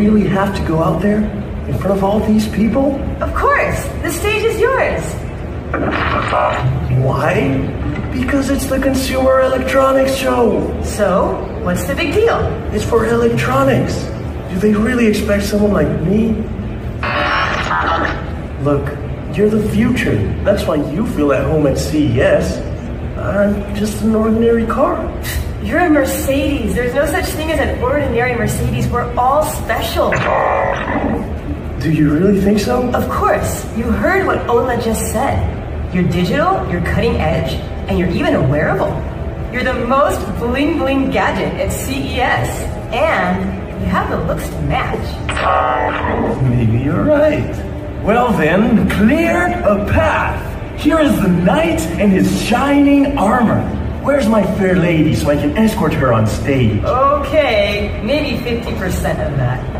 really have to go out there in front of all these people? Of course! The stage is yours! Why? Because it's the Consumer Electronics Show. So, what's the big deal? It's for electronics. Do they really expect someone like me? Look, you're the future. That's why you feel at home at CES. I'm just an ordinary car. You're a Mercedes. There's no such thing as an ordinary Mercedes. We're all special. Do you really think so? Of course. You heard what Ola just said. You're digital, you're cutting edge, and you're even a wearable. You're the most bling-bling gadget at CES. And you have the looks to match. Maybe you're right. Well then, clear a path. Here is the knight in his shining armor. Where's my fair lady so I can escort her on stage? Okay, maybe 50% of that.